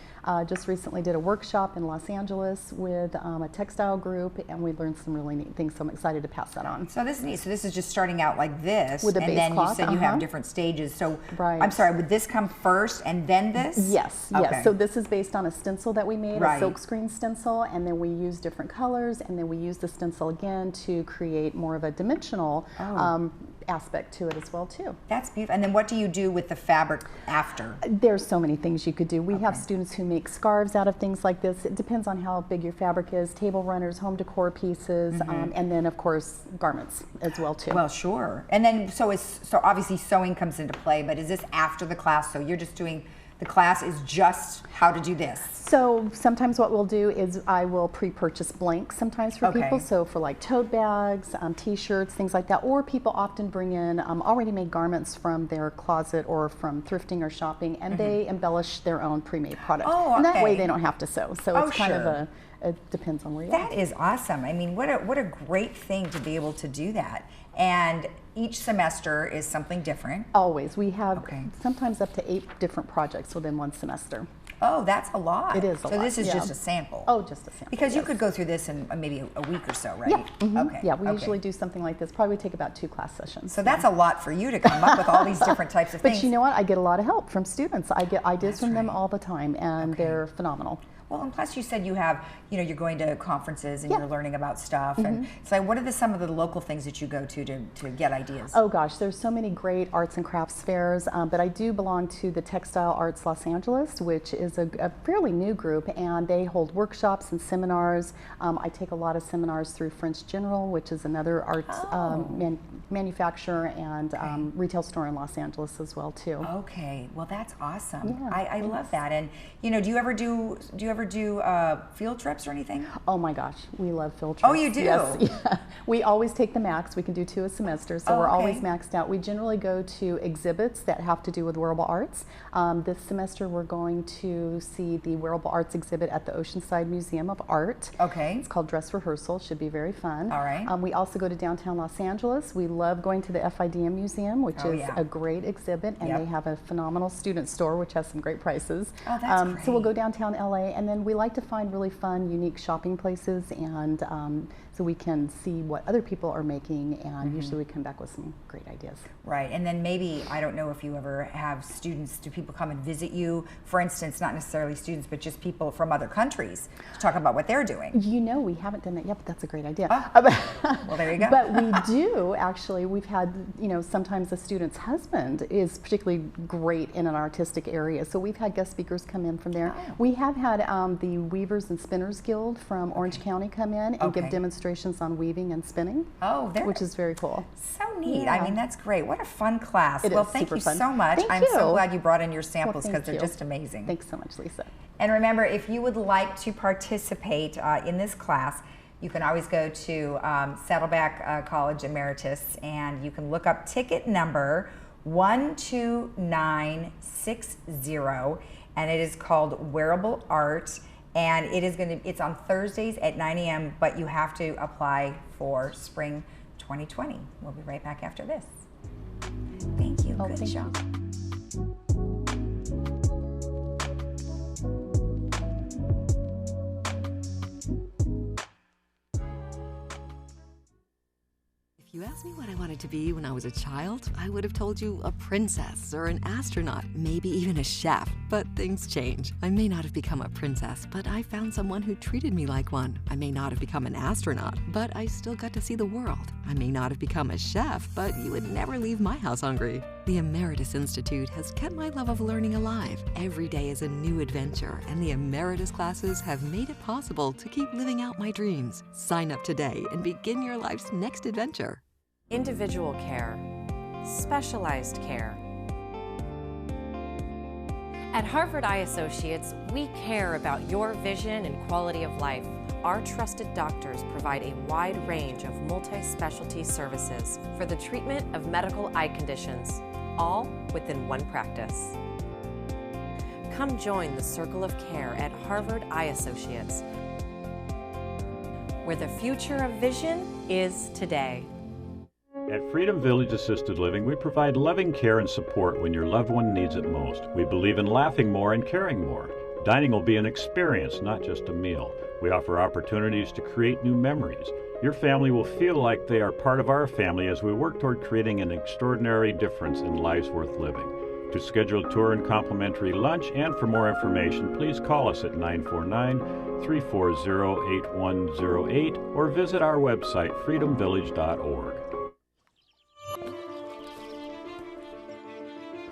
just recently did a workshop in Los Angeles with a textile group, and we learned some really neat things, so I'm excited to pass that on. So this is neat. So this is just starting out like this, with a and base then cloth, you said you have different stages. So I'm sorry, would this come first and then this? Yes, yes. So this is based on a stencil that we made, a silk screen stencil, and then we use different colors, and then we use the stencil again to create more of a dimensional aspect to it as well too. That's beautiful. And then what do you do with the fabric after? There's so many things you could do. We have students who make scarves out of things like this. It depends on how big your fabric is. Table runners, home decor pieces, and then of course garments as well too. Well, sure. And then so obviously sewing comes into play, but is this after the class? So you're just doing, the class is just how to do this? So sometimes what we'll do is I will pre-purchase blanks sometimes for people. So for like tote bags, t-shirts, things like that. Or people often bring in already made garments from their closet or from thrifting or shopping, and they embellish their own pre-made product. And that way they don't have to sew. So it's kind of it depends on where you are. That is awesome. I mean, what a great thing to be able to do that. And each semester is something different. Always. We have sometimes up to 8 different projects within one semester. Oh, that's a lot. It is a lot. So this is just a sample. Oh, just a sample. Because you could go through this in maybe a week or so, right? Yeah. Okay. Yeah, we usually do something like this. Probably take about 2 class sessions. So that's a lot for you to come up with all these different types of things. But you know what? I get a lot of help from students. I get ideas from them all the time, and they're phenomenal. Well, and plus you said you have, you're going to conferences and you're learning about stuff. And so what are some of the local things that you go to get ideas? Oh gosh, there's so many great arts and crafts fairs, but I do belong to the Textile Arts Los Angeles, which is a fairly new group, and they hold workshops and seminars. I take a lot of seminars through French General, which is another arts manufacturer and retail store in Los Angeles as well too. Okay, well that's awesome. Yeah, I love that. And do you ever do field trips or anything? Oh my gosh, we love field trips. Oh, you do? Yes. Yeah. We always take the max. We can do 2 a semester, so we're always maxed out. We generally go to exhibits that have to do with wearable arts. This semester we're going to see the wearable arts exhibit at the Oceanside Museum of Art. Okay. It's called Dress Rehearsal. Should be very fun. All right. We also go to downtown Los Angeles. We love going to the FIDM Museum, which is yeah. a great exhibit, and they have a phenomenal student store, which has some great prices. Oh, that's great. So we'll go downtown LA, and then we like to find really fun, unique shopping places, and so we can see what other people are making, and usually we come back with some great ideas. Right, and then maybe, I don't know if you ever have students, do people come and visit you? For instance, not necessarily students, but just people from other countries to talk about what they're doing. You know, we haven't done that yet, but that's a great idea. Well, there you go. But we do, actually, we've had, you know, sometimes a student's husband is particularly great in an artistic area, so we've had guest speakers come in from there. We have had the Weavers and Spinners Guild from Orange County come in and give demonstrations on weaving and spinning. Which is very cool. So neat. I mean, that's great. What a fun class. It well, is thank super you fun. so much. Thank I'm you. so glad you brought in your samples Well, because thank they're you. just amazing. Thanks so much, Lisa. And remember, if you would like to participate in this class, you can always go to Saddleback College Emeritus, and you can look up ticket number 12960, and it is called Wearable Art, and it is it's on Thursdays at 9 a.m., but you have to apply for spring 2020. We'll be right back after this. Thank you. Good job. If you asked me what I wanted to be when I was a child, I would have told you a princess or an astronaut, maybe even a chef. But things change. I may not have become a princess, but I found someone who treated me like one. I may not have become an astronaut, but I still got to see the world. I may not have become a chef, but you would never leave my house hungry. The Emeritus Institute has kept my love of learning alive. Every day is a new adventure, and the Emeritus classes have made it possible to keep living out my dreams. Sign up today and begin your life's next adventure. Individual care, specialized care. At Harvard Eye Associates, we care about your vision and quality of life. Our trusted doctors provide a wide range of multi-specialty services for the treatment of medical eye conditions, all within one practice. Come join the Circle of Care at Harvard Eye Associates, where the future of vision is today. At Freedom Village Assisted Living, we provide loving care and support when your loved one needs it most. We believe in laughing more and caring more. Dining will be an experience, not just a meal. We offer opportunities to create new memories. Your family will feel like they are part of our family as we work toward creating an extraordinary difference in lives worth living. To schedule a tour and complimentary lunch and for more information, please call us at 949-340-8108 or visit our website, freedomvillage.org.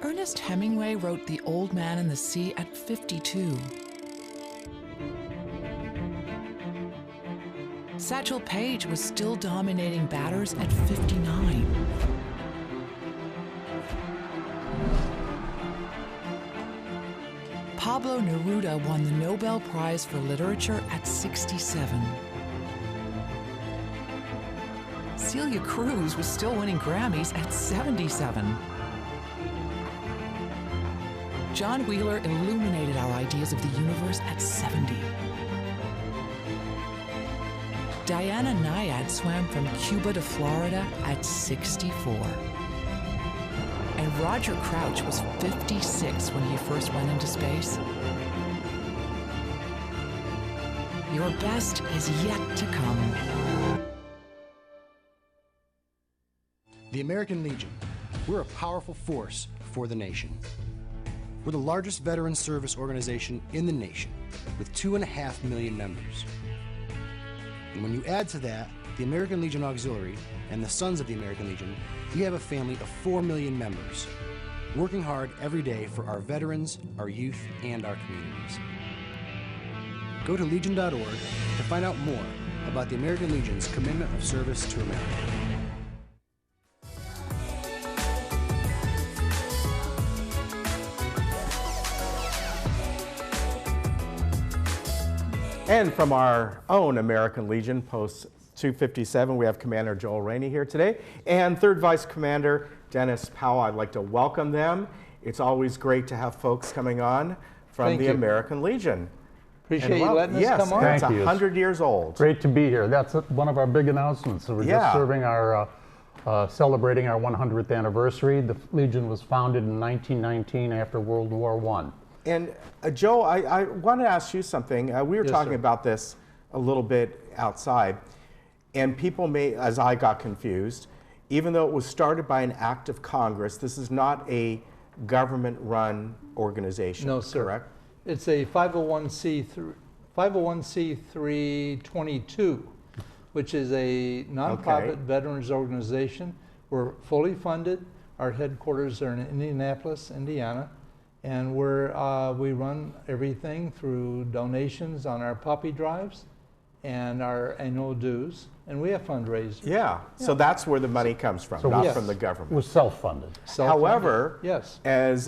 Ernest Hemingway wrote The Old Man and the Sea at 52. Satchel Paige was still dominating batters at 59. Pablo Neruda won the Nobel Prize for Literature at 67. Celia Cruz was still winning Grammys at 77. John Wheeler illuminated our ideas of the universe at 70. Diana Nyad swam from Cuba to Florida at 64. And Roger Crouch was 56 when he first went into space. Your best is yet to come. The American Legion. We're a powerful force for the nation. We're the largest veteran service organization in the nation, with 2.5 million members. And when you add to that the American Legion Auxiliary and the Sons of the American Legion, we have a family of 4 million members, working hard every day for our veterans, our youth, and our communities. Go to legion.org to find out more about the American Legion's commitment of service to America. And from our own American Legion, Post 257, we have Commander Joel Rainey here today, and Third Vice Commander Dennis Powell. I'd like to welcome them. It's always great to have folks coming on from Thank the you. American Legion. Appreciate you letting us come on. Yes, it's 100 years old. Great to be here. That's one of our big announcements. So we're just serving our celebrating our 100th anniversary. The Legion was founded in 1919 after World War I. And Joe, I want to ask you something. We were Yes, talking sir. about this a little bit outside, and people may, as I got confused, even though it was started by an act of Congress, this is not a government-run organization. No, sir. Correct? It's a 501c3 22, which is a nonprofit veterans organization. We're fully funded. Our headquarters are in Indianapolis, Indiana, and we run everything through donations on our puppy drives and our annual dues, and we have fundraisers. Yeah. So that's where the money comes from, So not yes. from the government. We're self-funded. However, yes, as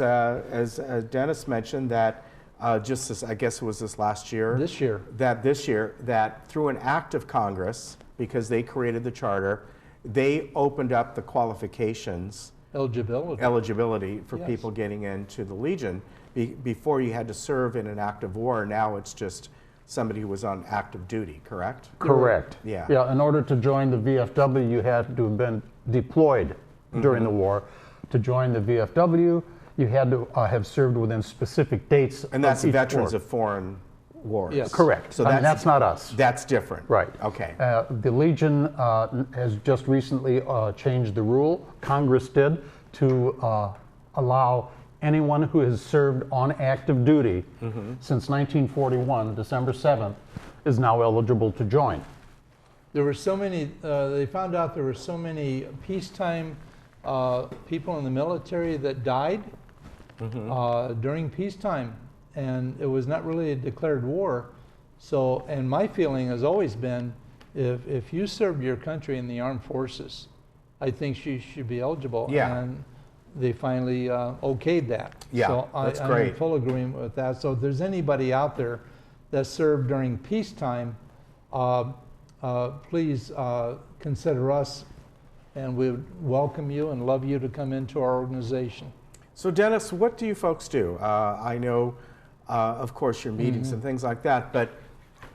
Dennis mentioned, that just this, I guess it was this last year. This year. That through an act of Congress, because they created the charter, they opened up the qualifications, eligibility for Yes. people getting into the Legion. Before you had to serve in an active war. Now it's just somebody who was on active duty. Correct? Correct. Yeah. Yeah. In order to join the VFW, you had to have been deployed during the war. To join the VFW, you had to have served within specific dates. And that's of each veterans war. of foreign wars. Yes. Correct. So I mean, that's not us. That's different. Right. Okay. The Legion has just recently changed the rule. Congress did to allow anyone who has served on active duty since 1941, December 7th, is now eligible to join. there were so many. They found out there were so many peacetime people in the military that died during peacetime, and it was not really a declared war. So, and my feeling has always been, if you served your country in the armed forces, I think you should be eligible. Yeah. And they finally okayed that. Yeah, so that's I'm great. in full agreement with that. So if there's anybody out there that served during peacetime, please consider us, and we would welcome you and love you to come into our organization. So Dennis, what do you folks do? I know, of course, your meetings and things like that, but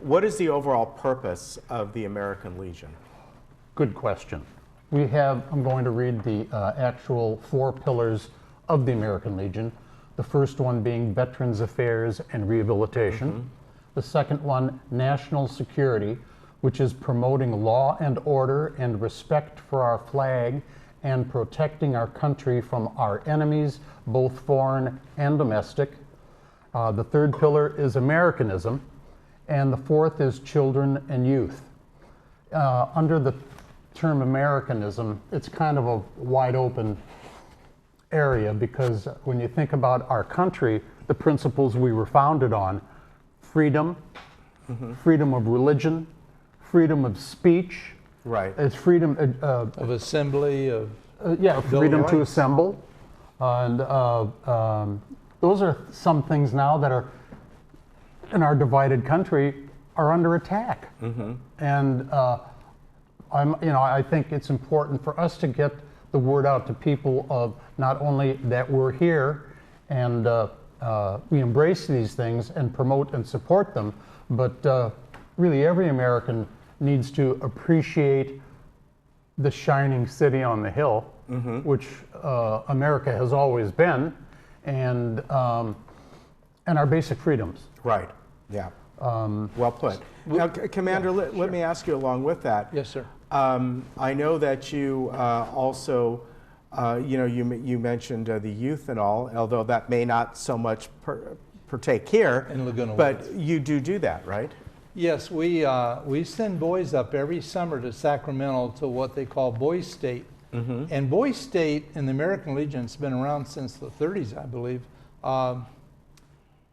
what is the overall purpose of the American Legion? Good question. We have, I'm going to read the actual 4 pillars of the American Legion. The first one being Veterans Affairs and Rehabilitation. The second one, National Security, which is promoting law and order and respect for our flag and protecting our country from our enemies, both foreign and domestic. The third pillar is Americanism, and the fourth is Children and Youth. Under the term Americanism, it's kind of a wide open area, because when you think about our country, the principles we were founded on, freedom, freedom of religion, freedom of speech. Right. It's freedom of assembly, of freedom to assemble, and those are some things now that are in our divided country are under attack, and I think it's important for us to get the word out to people of not only that we're here and we embrace these things and promote and support them, but really every American needs to appreciate the shining city on the hill, which America has always been, and our basic freedoms. Right. Yeah. Well put. Now, Commander, let me ask you along with that. Yes, sir. I know that you also, you mentioned the youth and all, although that may not so much partake here in Laguna but Woods. You do that, right? Yes, we send boys up every summer to Sacramento to what they call Boys State. And Boys State in the American Legion has been around since the 30s, I believe.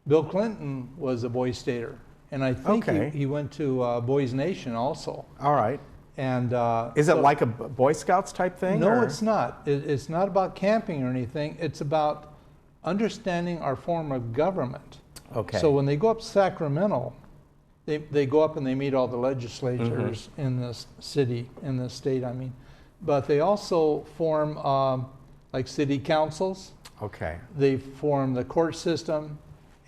Bill Clinton was a Boy Stater, and I think he went to Boys Nation also. All right. And is it like a Boy Scouts type thing? No, or? it's not. It's not about camping or anything. It's about understanding our form of government. Okay. So when they go up to Sacramento, they go up and they meet all the legislators in this city, in the state, I mean. But they also form like city councils. Okay. They form the court system,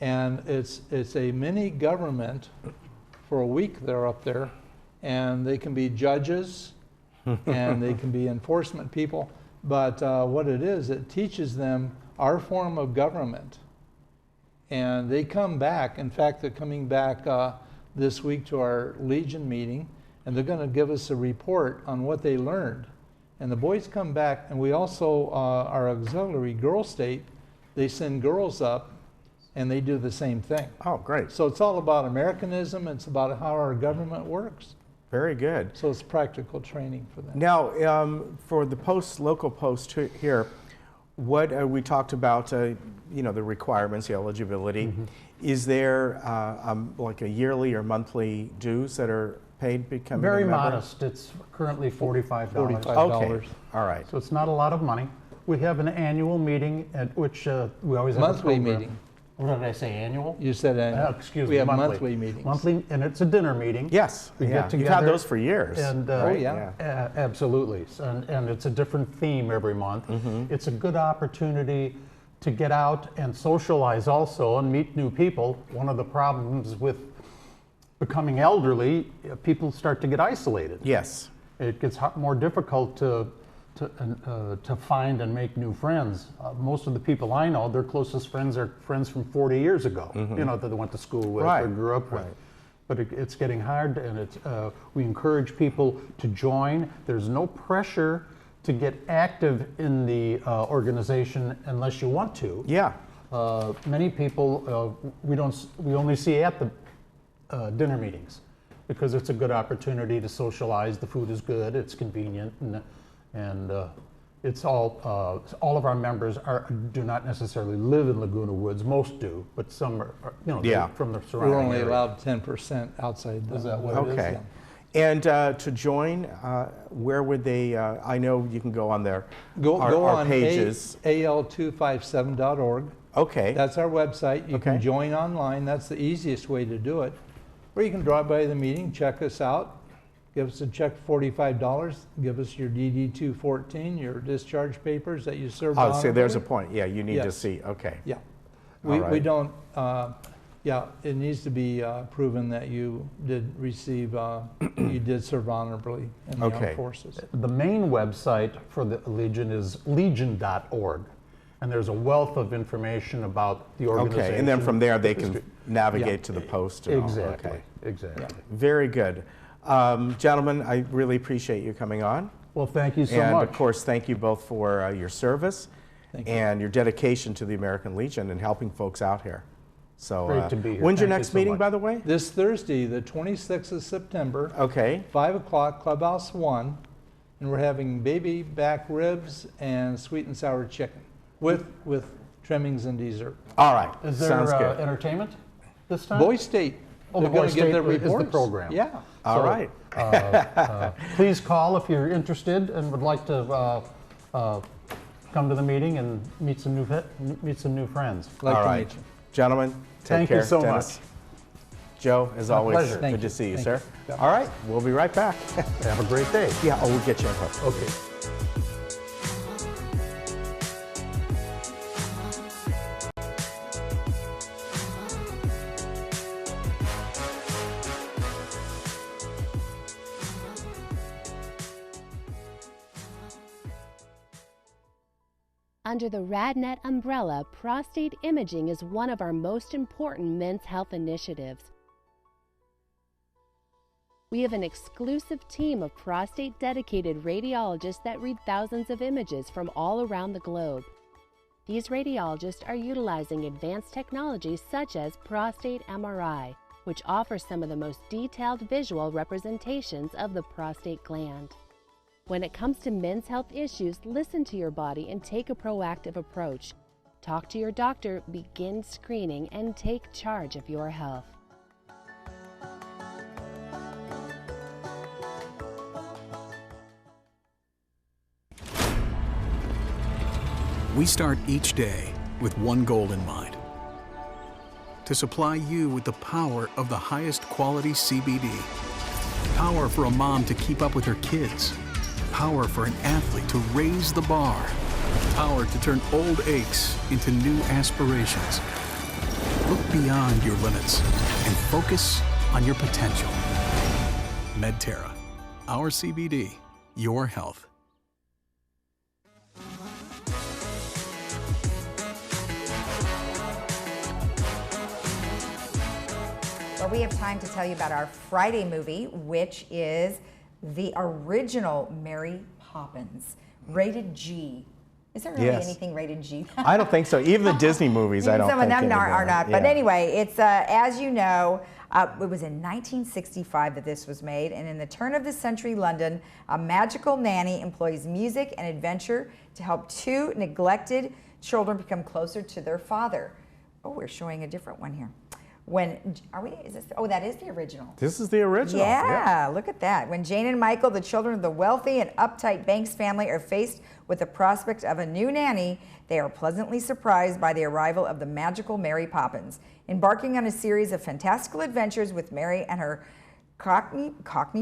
and it's a mini government for a week. They're up there, and they can be judges, and they can be enforcement people. But what it is, it teaches them our form of government. And they come back. In fact, they're coming back this week to our Legion meeting, and they're going to give us a report on what they learned. And the boys come back, and we also, our auxiliary girl state, they send girls up, and they do the same thing. Oh, great. So it's all about Americanism. It's about how our government works. Very good. So it's practical training for them. Now, for the local post here, what we talked about, you know, the requirements, the eligibility. Is there like a yearly or monthly dues that are paid becoming Very a member? modest. It's currently $45. Okay. All right. So it's not a lot of money. We have an annual meeting at which we always have Monthly a program. meeting. What did I say, annual? You said annual. Excuse we me, have monthly. monthly meetings. Monthly, and it's a dinner meeting. Yes, We yeah. get together. You've had those for years. And, absolutely. And it's a different theme every month. It's a good opportunity to get out and socialize also and meet new people. One of the problems with becoming elderly, people start to get isolated. Yes. It gets more difficult to find and make new friends. Most of the people I know, their closest friends are friends from 40 years ago, you know, that they went to school with or grew up with. But it's getting hard, and we encourage people to join. There's no pressure to get active in the organization unless you want to. Yeah. Many people we only see at the dinner meetings because it's a good opportunity to socialize. The food is good, it's convenient, and it's all of our members do not necessarily live in Laguna Woods. Most do, but some are, you know, from the surrounding We're only area. allowed 10% outside. Is that what it is? Okay. And to join, where would they? I know you can go on our on pages. al257.org. Okay. That's our website. You can join online. That's the easiest way to do it. Or you can drop by the meeting, check us out, give us a check for $45, give us your DD-214, your discharge papers that you served on. Oh, so there's a point. Yeah, you need to see. Okay. Yeah. We don't, yeah, it needs to be proven that you did receive, you did serve honorably in the armed forces. The main website for the Legion is legion.org. And there's a wealth of information about the organization. Okay, and then from there they can navigate to the post. And exactly, all. Okay. Exactly. Very good. Gentlemen, I really appreciate you coming on. Well, thank you so much. much. And of course, thank you both for your service and your dedication to the American Legion and helping folks out here. So, great to be here. When's your next meeting, by the way? This Thursday, the 26th of September. Okay. 5 o'clock, Clubhouse 1. And we're having baby back ribs and sweet and sour chicken with trimmings and dessert. All right. Is there entertainment this time? Boy State. Oh, they're going to give their is reports. the program. Yeah. All right. Please call if you're interested and would like to come to the meeting and meet some new friends. All right. Gentlemen, take care. Thank you so Dennis. much. Joe, as My always, pleasure. good to see you, sir. you. All right, we'll be right back. Have a great day. Yeah, we'll get you in touch. Okay. Under the RadNet umbrella, prostate imaging is one of our most important men's health initiatives. We have an exclusive team of prostate-dedicated radiologists that read thousands of images from all around the globe. These radiologists are utilizing advanced technologies such as prostate MRI, which offers some of the most detailed visual representations of the prostate gland. When it comes to men's health issues, listen to your body and take a proactive approach. Talk to your doctor, begin screening, and take charge of your health. We start each day with one goal in mind: to supply you with the power of the highest quality CBD. Power for a mom to keep up with her kids. Power for an athlete to raise the bar. Power to turn old aches into new aspirations. Look beyond your limits and focus on your potential. Medterra, our CBD, your health. Well, we have time to tell you about our Friday movie, which is the original Mary Poppins, rated G. Is there really anything rated G? I don't think so. Even the Disney movies, I don't think some of them anymore. are not. But anyway, it's as you know, it was in 1965 that this was made, and in the turn of the century London, a magical nanny employs music and adventure to help two neglected children become closer to their father. Oh, we're showing a different one here. Is this, oh, that is the original. This is the original. Yeah, look at that. When Jane and Michael, the children of the wealthy and uptight Banks family, are faced with the prospect of a new nanny, they are pleasantly surprised by the arrival of the magical Mary Poppins. Embarking on a series of fantastical adventures with Mary and her Cockney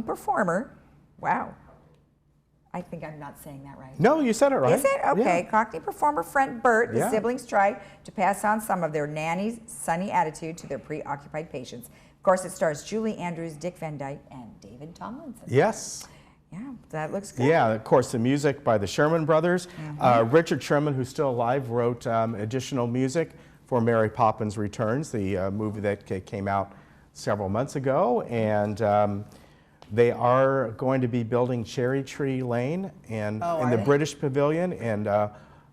performer. Wow. I think I'm not saying that right. No, you said it right. Is it? Okay. Yeah. Cockney performer friend Bert, the siblings try to pass on some of their nanny's sunny attitude to their preoccupied patients. Of course, it stars Julie Andrews, Dick Van Dyke, and David Tomlinson. Yes. Yeah, that looks good. Yeah, of course, the music by the Sherman Brothers. Richard Sherman, who's still alive, wrote additional music for Mary Poppins Returns, the movie that came out several months ago. And they are going to be building Cherry Tree Lane and in the British Pavilion and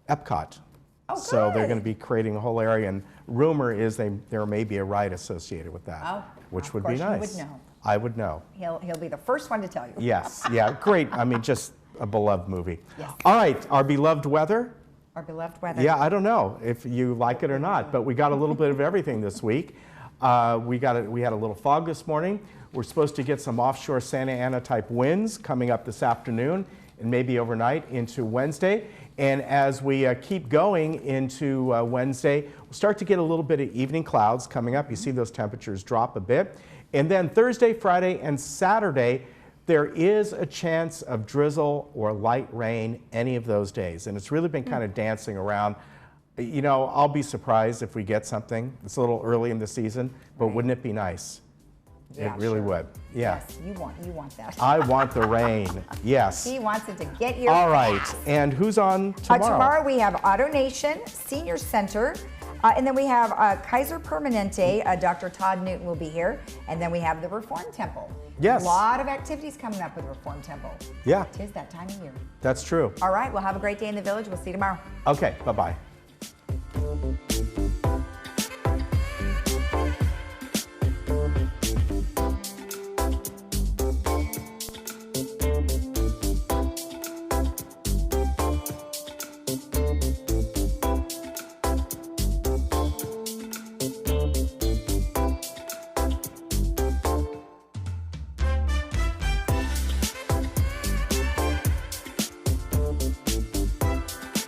Epcot. Oh, so they're going to be creating a whole area, and rumor is there may be a ride associated with that, which would be nice. You would know. I would know. He'll be the first one to tell you. Yes, yeah, great. I mean, just a beloved movie. Yes. All right, our beloved weather. Our beloved weather. Yeah, I don't know if you like it or not, but we got a little bit of everything this week. We had a little fog this morning. We're supposed to get some offshore Santa Ana type winds coming up this afternoon and maybe overnight into Wednesday. And as we keep going into Wednesday, we'll start to get a little bit of evening clouds coming up. You see those temperatures drop a bit. And then Thursday, Friday, and Saturday, there is a chance of drizzle or light rain any of those days. And it's really been kind of dancing around. You know, I'll be surprised if we get something. It's a little early in the season, but wouldn't it be nice? Yeah, it really would. Yeah. Yes, you want that. I want the rain. Yes. He wants it to get here. All right. fast. And who's on tomorrow? Tomorrow we have AutoNation Senior Center. And then we have Kaiser Permanente. Dr. Todd Newton will be here. And then we have the Reform Temple. Yes. A lot of activities coming up with Reform Temple. Yeah. Tis that time of year. That's true. All right. Well, have a great day in the village. We'll see you tomorrow. Okay. Bye-bye.